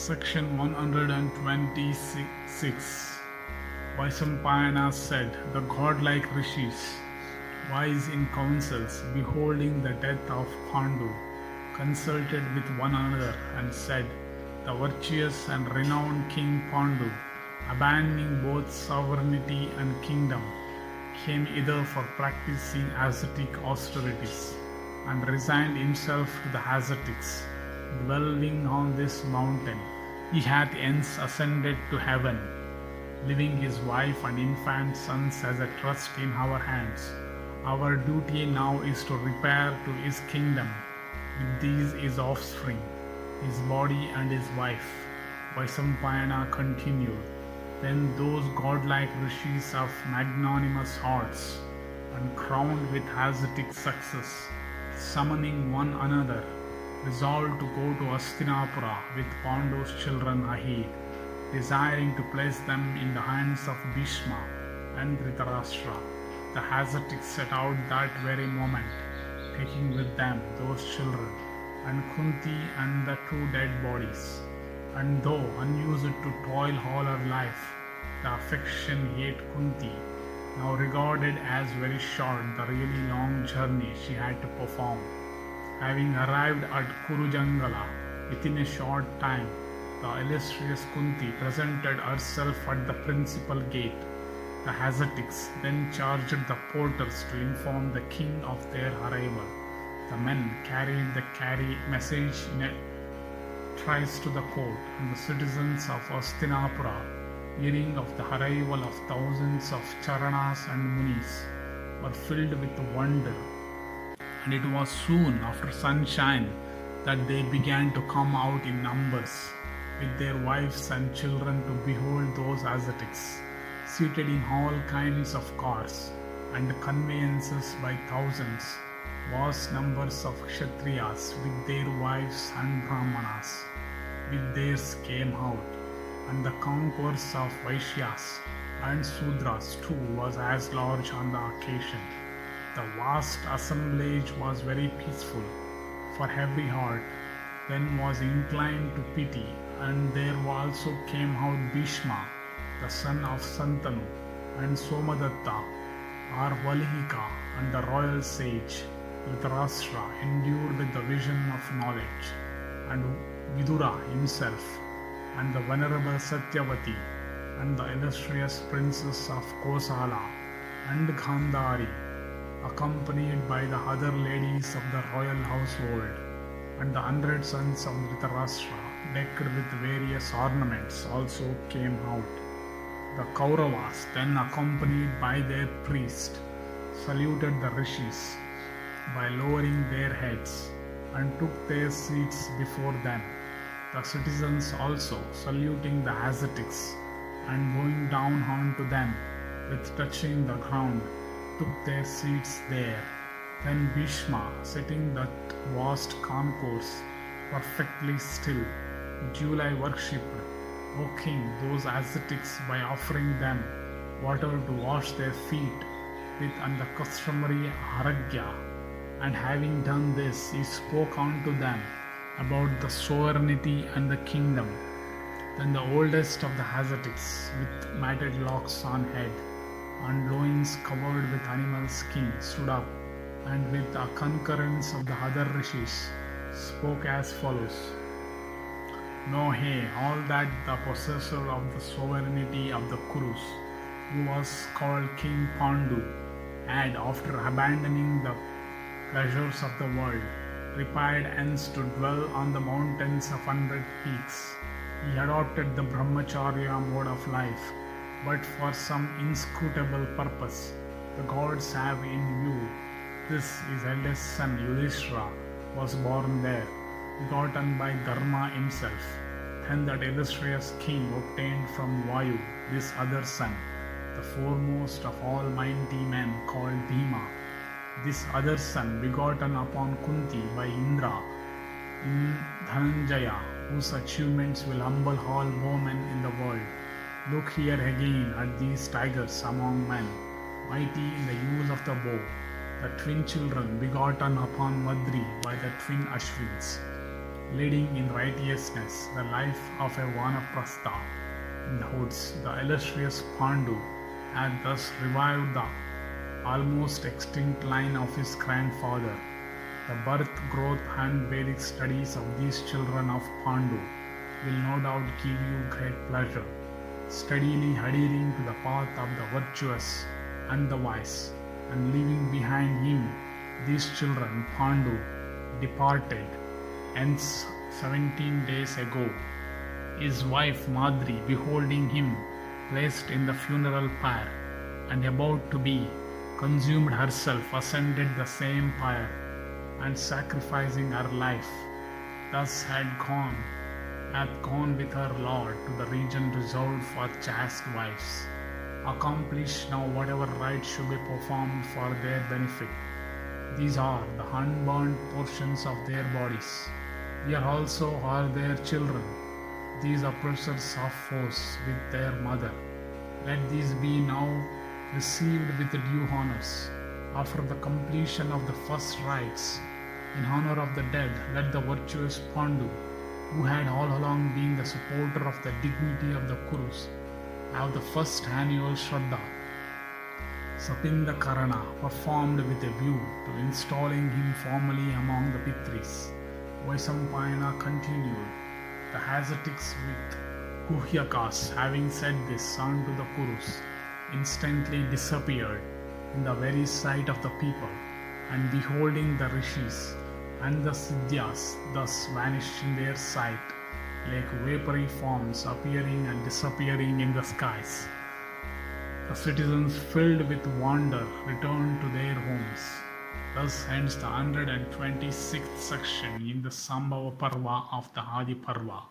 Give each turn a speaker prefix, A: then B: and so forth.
A: Section 126. Vaisampayana said, the godlike Rishis, wise in counsels, beholding the death of Pandu, consulted with one another and said, the virtuous and renowned King Pandu, abandoning both sovereignty and kingdom, came hither for practicing ascetic austerities, and resigned himself to the ascetics, dwelling on this mountain. He hath hence ascended to heaven, leaving his wife and infant sons as a trust in our hands. Our duty now is to repair to his kingdom with these his offspring, his body and his wife. Vaisampayana continued. Then those godlike Rishis of magnanimous hearts, and crowned with ascetic success, summoning one another, resolved to go to Hastinapura with Pandu's children ahead, desiring to place them in the hands of Bhishma and Dhritarashtra. The ascetics set out that very moment, taking with them those children, and Kunti and the two dead bodies. And though unused to toil all her life, the affection yet Kunti, now regarded as very short the really long journey she had to perform. Having arrived at Kurujangala within a short time, the illustrious Kunti presented herself at the principal gate. The ascetics then charged the porters to inform the king of their arrival. The men carried the message in a trice to the court, and the citizens of Hastinapura, hearing of the arrival of thousands of Charanas and Munis, were filled with wonder. And it was soon after sunshine that they began to come out in numbers, with their wives and children, to behold those ascetics, seated in all kinds of cars and conveyances by thousands, vast numbers of Kshatriyas with their wives and Brahmanas with theirs came out, and the concourse of Vaishyas and Sudras too was as large on the occasion. The vast assemblage was very peaceful, for every heart then was inclined to pity, and there also came out Bhishma, the son of Santanu, and Somadatta, Arvalihika, and the royal sage Dhritarashtra, endued with the vision of knowledge, and Vidura himself, and the venerable Satyavati, and the illustrious princes of Kosala and Gandhari, accompanied by the other ladies of the royal household, and the 100 sons of Dhritarashtra, decked with various ornaments, also came out. The Kauravas, then accompanied by their priest, saluted the Rishis by lowering their heads, and took their seats before them. The citizens also, saluting the ascetics, and bowing down unto them, with touching the ground, took their seats there. Then Bhishma, setting that vast concourse perfectly still, duly worshipped, O king, those ascetics by offering them water to wash their feet with, and the customary aragya. And having done this, he spoke unto them about the sovereignty and the kingdom. Then the oldest of the ascetics, with matted locks on head, and loins covered with animal skin, stood up, and with the concurrence of the other Rishis, spoke as follows. Know ye all that the possessor of the sovereignty of the Kurus, who was called King Pandu, had, after abandoning the pleasures of the world, repaired hence to dwell on the mountains of 100 peaks. He adopted the brahmacharya mode of life, but for some inscrutable purpose the gods have in view. This, his eldest son Yudhishthira, was born there, begotten by Dharma himself. Then that illustrious king obtained from Vayu this other son, the foremost of all mighty men, called Bhima. This other son, begotten upon Kunti by Indra, in Dhananjaya, whose achievements will humble all bowmen in the world. Look here again at these tigers among men, mighty in the use of the bow, the twin children begotten upon Madri by the twin Ashwins. leading in righteousness the life of a vanaprastha. In the hoods, the illustrious Pandu had thus revived the almost extinct line of his grandfather. The birth, growth, and Vedic studies of these children of Pandu will no doubt give you great pleasure. Steadily adhering to the path of the virtuous and the wise, and leaving behind him these children, Pandu departed hence 17 days ago. His wife Madri, beholding him placed in the funeral pyre and about to be consumed herself, ascended the same pyre and sacrificing her life, thus hath gone with her Lord to the region reserved for chaste wives. Accomplish now whatever rites should be performed for their benefit. These are the unburned portions of their bodies. Here also are their children, these oppressors of force with their mother. Let these be now received with due honors. After the completion of the first rites, in honor of the dead, let the virtuous Pandu, who had all along been the supporter of the dignity of the Kurus, have the first annual Shraddha Sapinda Karana performed with a view to installing him formally among the Pitris. Vaisampayana continued. The Asiatics with Kuhyakas, having said this unto the Kurus, instantly disappeared in the very sight of the people, and beholding the Rishis and the Siddhyas thus vanished in their sight, like vapory forms appearing and disappearing in the skies. The citizens, filled with wonder, returned to their homes. Thus ends the 126th section in the Sambhava Parva of the Adi Parva.